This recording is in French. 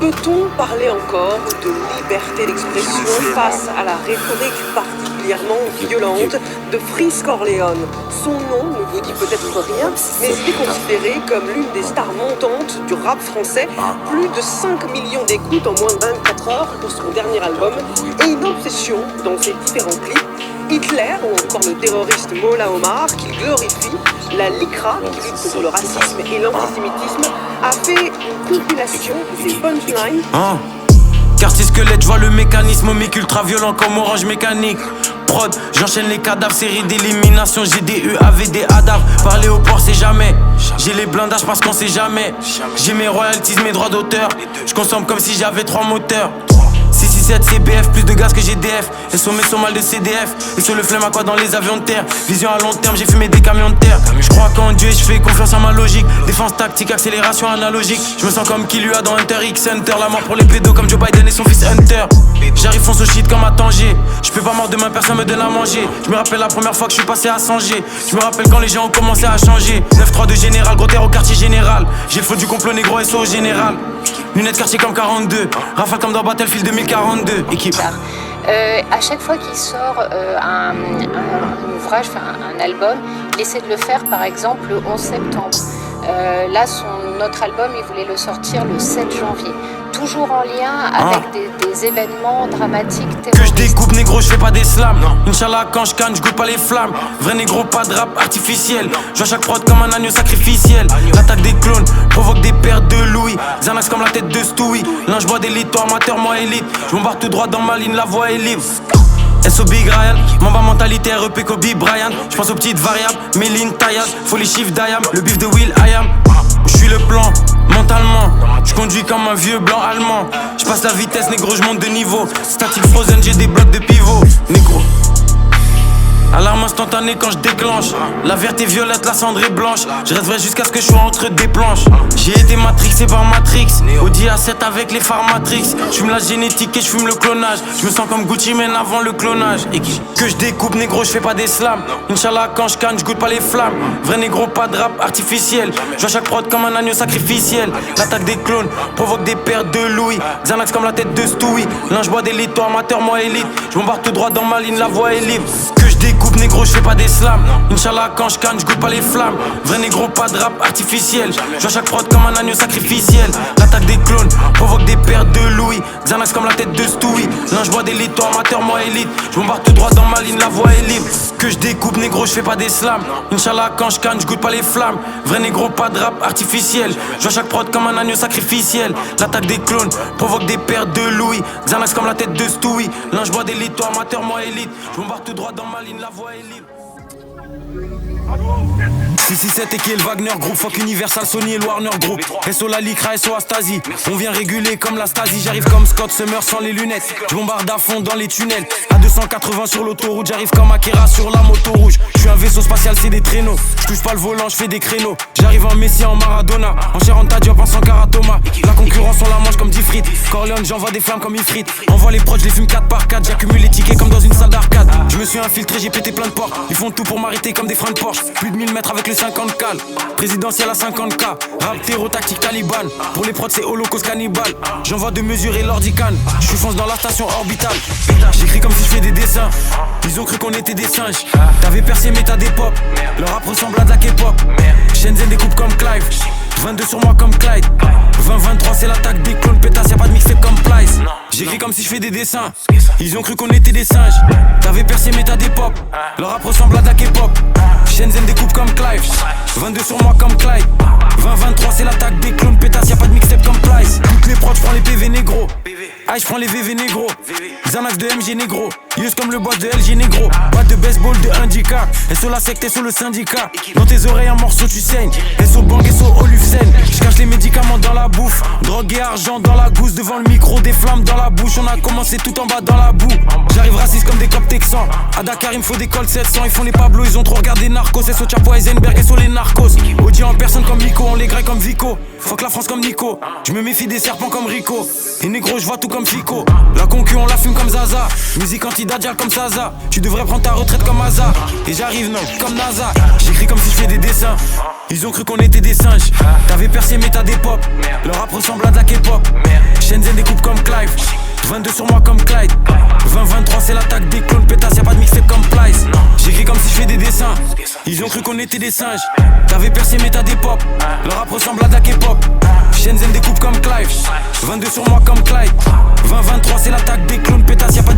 Peut-on parler encore de liberté d'expression face à la rhétorique particulièrement violente de Freeze Corleone? Son nom ne vous dit peut-être rien, mais il est considéré comme l'une des stars montantes du rap français. Plus de 5 millions d'écoutes en moins de 24 heures pour son dernier album et une obsession dans ses différents clips. Hitler ou encore le terroriste Mola Omar qu'il glorifie, la LICRA qui lutte contre le racisme et l'antisémitisme a fait une compilation de ses punchlines. Quartier squelette, je vois le mécanisme, mic ultra violent comme orange mécanique. Prod, j'enchaîne les cadavres, série d'élimination, GDU, AVD, ADAV. Parler au port, c'est jamais. J'ai les blindages parce qu'on sait jamais. J'ai mes royalties, mes droits d'auteur. Je consomme comme si j'avais 3 moteurs. 667 CBF, plus de gaz que GDF. Et sur mes mal de CDF. Et sur le flemme à quoi dans les avions de terre. Vision à long terme, j'ai fumé des camions de terre. Je crois qu'en Dieu et je fais confiance à ma logique. Défense tactique, accélération analogique. Je me sens comme qui lui a dans Hunter X Hunter. La mort pour les pédos comme Joe Biden et son fils Hunter. J'arrive fonce au shit comme à Tanger. Je peux pas mort demain, personne me donne à manger. Je me rappelle la première fois que je suis passé à Sanger. Je me rappelle quand les gens ont commencé à changer. 9-3 de général, gros terre au quartier général. J'ai le faux du complot négro SO au général. Lunettes quartier comme 42. Rafale comme dans Battlefield 2042. Équipe. À chaque fois qu'il sort un ouvrage, un album, il essaie de le faire par exemple le 11 septembre. Là, notre album, il voulait le sortir le 7 janvier. Toujours en lien avec des événements dramatiques terroristes. Que je découpe négro, je fais pas des slams. Inch'Allah quand je canne, je goûte pas les flammes. Vrai négro, pas de rap artificiel. Je vois chaque prod comme un agneau sacrificiel. L'attaque des clones provoque des pertes de Louis. Xanax comme la tête de Stewie. L'un je bois d'élite, toi amateur, moi élite. Je m'embarque tout droit dans ma ligne, la voie est libre. SO Big Ryan, Mamba mentalité REP Kobe Bryant. Je pense aux petites variables, Méline, Taillade. Faut les chiffres d'Ayam, le bif de Will I am. Je suis le plan, mentalement. Je conduis comme un vieux blanc allemand. Je passe la vitesse, négro, je monte de niveau. Static frozen, j'ai des blocs de pivot. Négro. Alarme instantanée quand je déclenche. La verte est violette, la cendre est blanche. Je reste vrai jusqu'à ce que je sois entre des planches. J'ai été matrixé par Matrix. Audi A7 avec les phares Matrix. Je fume la génétique et je fume le clonage. Je me sens comme Gucci Mane avant le clonage. Et que je découpe négro, je fais pas des slams. Inch'Allah quand je canne, je goûte pas les flammes. Vrai négro, pas de rap artificiel. Je vois chaque prod comme un agneau sacrificiel. L'attaque des clones provoque des pertes de Louis. Xanax comme la tête de Stewie. L'un je bois d'élite, toi amateur, moi élite. Je m'embarque tout droit dans ma ligne, la voie est libre. Que je découpe négro, je fais pas des slams. Inch'Allah quand je canne, je goûte pas les flammes. Vrai négro, pas de rap artificiel. Je vois chaque prod comme un agneau sacrificiel. L'attaque des clones provoque des pertes de Louis. Xanax comme la tête de Stewie. L'un je bois d'élite, toi amateur, moi élite. Je m'embarque tout droit dans ma ligne, la voie est libre. Que je découpe négro, je fais pas des slams. Inch'Allah quand je canne, je goûte pas les flammes. Vrai négro, pas de rap artificiel. Je vois chaque prod comme un agneau sacrificiel. L'attaque des clones provoque des pertes de Louis. Xanax comme la tête de Stewie. L'un je bois d'élite, toi amateur, moi élite. Je m'embarque tout droit dans ma ligne, la voie est libre. 667 et Kiel Wagner Group, fuck Universal, Sony et Warner Group. SO la Lycra, SO Astasi. On vient réguler comme la Stasi. J'arrive comme Scott Summer sans les lunettes. Je bombarde à fond dans les tunnels. À 280 sur l'autoroute, j'arrive comme Akira sur la moto rouge. Je suis un vaisseau spatial, c'est des traîneaux. Je touche pas le volant, je fais des créneaux. J'arrive en Messi, en Maradona. En chair en Diop, en Sankara Thomas. La concurrence, on la mange comme 10 frites. Corleone, j'envoie des flammes comme Ifrit. Envoie les proches, je les fume 4 par 4. J'accumule les tickets comme dans une salle d'arcade. Je me suis infiltré, j'ai pété plein de portes. Ils font tout pour m'arrêter comme des freins de Porsche. Plus de 1000 mètres avec le 50 cal. Présidentiel à 50K. Rap terreau tactique Taliban. Pour les prods c'est holocauste cannibale. J'envoie de mesurer l'ordican. Je suis fonce dans la station orbitale. J'écris comme si je fais des dessins. Ils ont cru qu'on était des singes. T'avais percé mais t'as des pop. Leur rap ressemble à de la K-pop. Shenzhen découpe comme Clive. 22 sur moi comme Clyde. 20-23 c'est l'attaque des clones pétasses. Y'a pas de mixtape comme Plice. J'écris comme si je fais des dessins. Ils ont cru qu'on était des singes. T'avais percé mais t'as des pop. Leur rap ressemble à de la K-pop. Shenzhen découpe comme Clive. 22 sur moi comme Clyde. 20-23 c'est l'attaque des clones pétasses. Y'a pas de mixtape comme Plice. Toutes les prods j'prends les PV négro. Aïe j'prends les VV négro. Xanax de MG négro. Yus comme le boss de LG négro. Batte de baseball de Indica. Et sur la secte et sur le syndicat. Dans tes oreilles un morceau tu saignes. Et sur Bang et sur Olufsen. J'cache les médicaments dans la bouffe. Drogue et argent dans la gousse. Devant le micro des flammes dans la bouche. On a commencé tout en bas dans la boue. J'arrive raciste comme des cops texans. À Dakar il me faut des cols 700. Ils font les Pablo, ils ont trop regardé Narcos. Et sur Chapo Heisenberg et sur les narcos. Audi en personne comme Nico. On les graille comme Vico. Fuck la France comme Nico. Je me méfie des serpents comme Rico. Et négro je vois tout comme Fico. La concu on la fume comme Zaza. Musique anti-Dajjal comme Zaza. Tu devrais prendre ta retraite comme Aza. Et j'arrive non comme NASA. J'écris comme si je fais des dessins. Ils ont cru qu'on était des singes. T'avais percé mais t'as des pop. Leur rap ressemble à de la K-pop. Clive. 22 sur moi comme Clyde. 20-23 c'est l'attaque des clones. Pétasse y'a pas de mixtape comme Plies. J'écris comme si je fais des dessins. Ils ont cru qu'on était des singes. T'avais percé mais t'as des pop. Le rap ressemble à de la K-pop. Shenzhen découpe comme Clive. 22 sur moi comme Clyde. 20-23 c'est l'attaque des clones. Pétasse y'a pas de